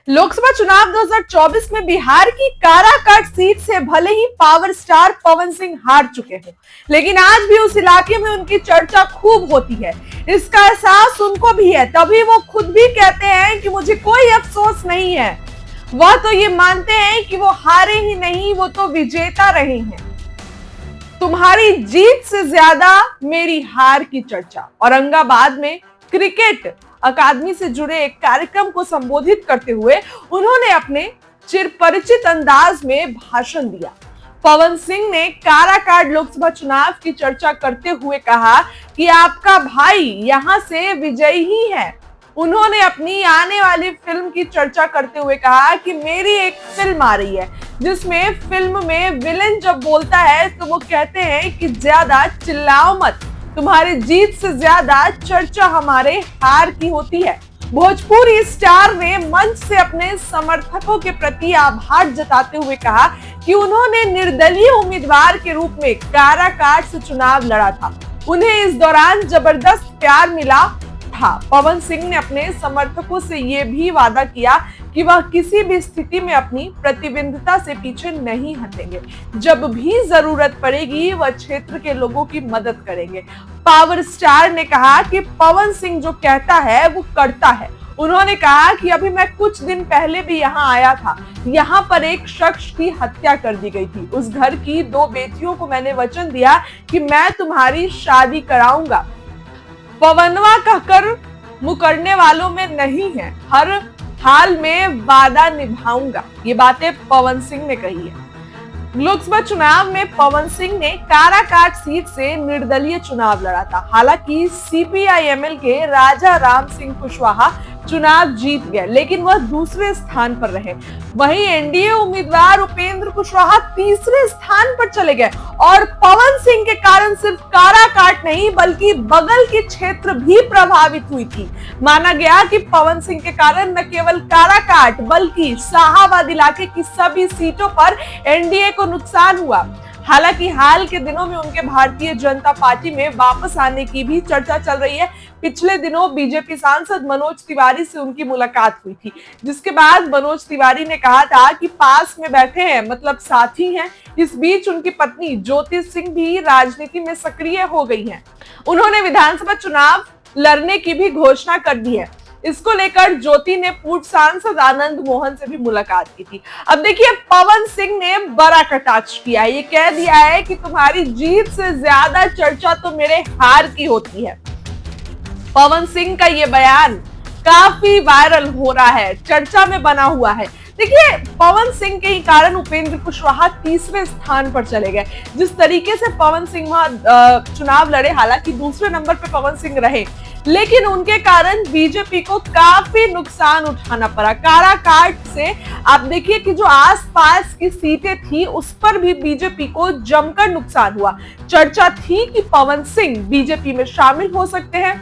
लोकसभा चुनाव 2024 में बिहार की काराकाट सीट से भले ही पावर स्टार पवन सिंह हार चुके हो, लेकिन आज भी उस इलाके में उनकी चर्चा खूब होती है। इसका एहसास उनको भी है, तभी वो खुद भी कहते हैं कि मुझे कोई अफसोस नहीं है। वह तो ये मानते हैं कि वो हारे ही नहीं, वो तो विजेता रहे हैं। तुम्हारी जीत से ज्यादा मेरी हार की चर्चा। औरंगाबाद में क्रिकेट अकादमी से जुड़े एक कार्यक्रम को संबोधित करते हुए उन्होंने अपने चिरपरिचित अंदाज में भाषण दिया। पवन सिंह ने काराकाट लोकसभा चुनाव की चर्चा करते हुए कहा कि आपका भाई यहां से विजयी ही है। उन्होंने अपनी आने वाली फिल्म की चर्चा करते हुए कहा कि मेरी एक फिल्म आ रही है जिसमें फिल्म में विलेन जब बोलता है तो वो कहते हैं कि ज्यादा चिल्लाओ मत, तुम्हारी जीत से ज्यादा चर्चा हमारे हार की होती है। भोजपुरी स्टार ने मंच से अपने समर्थकों के प्रति आभार जताते हुए कहा कि उन्होंने निर्दलीय उम्मीदवार के रूप में काराकाट से चुनाव लड़ा था। उन्हें इस दौरान जबरदस्त प्यार मिला था। पवन सिंह ने अपने समर्थकों से यह भी वादा किया कि वह किसी भी स्थिति में अपनी प्रतिबद्धता से पीछे नहीं हटेंगे। जब भी जरूरत पड़ेगी वह क्षेत्र के लोगों की मदद करेंगे। पावर स्टार ने कहा कि पवन सिंह जो कहता है वो करता है। उन्होंने कहा कि अभी मैं कुछ दिन पहले भी यहाँ आया था। यहाँ पर एक शख्स की हत्या कर दी गई थी। उस घर की 2 बेटियों को मैंने वचन दिया कि मैं तुम्हारी शादी कराऊंगा। पवनवा कहकर मुकरने वालों में नहीं है, हर हाल में वादा निभाऊंगा। ये बातें पवन सिंह ने कही है। लोकसभा चुनाव में पवन सिंह ने काराकाट सीट से निर्दलीय चुनाव लड़ा था। हालांकि सीपीआई-एमएल के राजा राम सिंह कुशवाहा चुनाव जीत गए, लेकिन वह दूसरे स्थान पर रहे। वहीं एनडीए उम्मीदवार उपेंद्र कुशवाहा तीसरे स्थान पर चले गए और पवन सिंह के कारण सिर्फ काराकाट नहीं बल्कि बगल के क्षेत्र भी प्रभावित हुई थी। माना गया कि पवन सिंह के कारण न केवल काराकाट बल्कि शाहाबाद इलाके की सभी सीटों पर एनडीए को नुकसान हुआ। हालांकि हाल के दिनों में उनके भारतीय जनता पार्टी में वापस आने की भी चर्चा चल रही है। पिछले दिनों बीजेपी सांसद मनोज तिवारी से उनकी मुलाकात हुई थी, जिसके बाद मनोज तिवारी ने कहा था कि पास में बैठे हैं मतलब साथी हैं। इस बीच उनकी पत्नी ज्योति सिंह भी राजनीति में सक्रिय हो गई हैं। उन्होंने विधानसभा चुनाव लड़ने की भी घोषणा कर दी है। इसको लेकर ज्योति ने पूर्व सांसद आनंद मोहन से भी मुलाकात की थी। अब देखिए, पवन सिंह ने बड़ा कटाक्ष किया है। ये कह दिया है कि तुम्हारी जीत से ज्यादा चर्चा तो मेरे हार की होती है। पवन सिंह का ये बयान काफी वायरल हो रहा है, चर्चा में बना हुआ है। देखिए, पवन सिंह के ही कारण उपेंद्र कुशवाहा तीसरे स्थान पर चले गए। जिस तरीके से पवन सिंह वहां चुनाव लड़े, हालांकि दूसरे नंबर पे पवन सिंह रहे, लेकिन उनके कारण बीजेपी को काफी नुकसान उठाना पड़ा। काराकाट से आप देखिए कि जो आसपास की सीटें थी उस पर भी बीजेपी को जमकर नुकसान हुआ। चर्चा थी कि पवन सिंह बीजेपी में शामिल हो सकते हैं।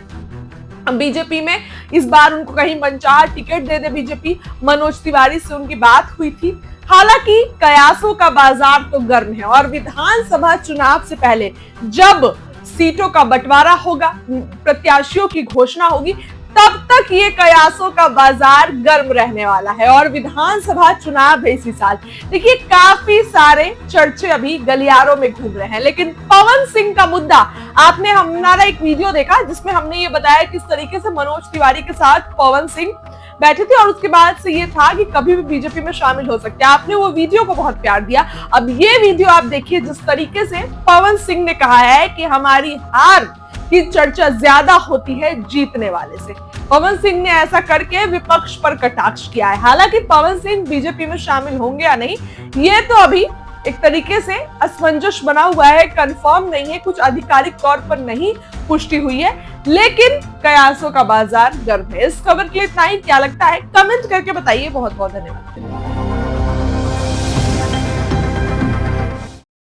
बीजेपी में इस बार उनको कहीं मनचाहा टिकट दे दे बीजेपी। मनोज तिवारी से उनकी बात हुई थी। हालांकि कयासों का बाजार तो गर्म है और विधानसभा चुनाव से पहले जब सीटों का बंटवारा होगा, प्रत्याशियों की घोषणा होगी, तब तक ये कयासों का बाजार गर्म रहने वाला है। और विधानसभा चुनाव है इसी साल। देखिए, काफी सारे चर्चे अभी गलियारों में घूम रहे हैं, लेकिन पवन सिंह का मुद्दा, आपने हमारा एक वीडियो देखा जिसमें हमने ये बताया किस तरीके से मनोज तिवारी के साथ पवन सिंह बैठे थे और उसके बाद से ये था कि कभी भी बीजेपी में शामिल हो सकते हैं। आपने वो वीडियो को बहुत प्यार दिया। अब ये वीडियो आप देखिए जिस तरीके से पवन सिंह ने कहा है कि हमारी हार की चर्चा ज्यादा होती है जीतने वाले से। पवन सिंह ने ऐसा करके विपक्ष पर कटाक्ष किया है। हालांकि पवन सिंह बीजेपी में शामिल होंगे या नहीं, ये तो अभी एक तरीके से असमंजस बना हुआ है, कंफर्म नहीं है, कुछ आधिकारिक तौर पर नहीं पुष्टि हुई है, लेकिन कयासों का बाजार गर्म है। इस खबर के लिए इतना ही। क्या लगता है कमेंट करके बताइए। बहुत बहुत धन्यवाद।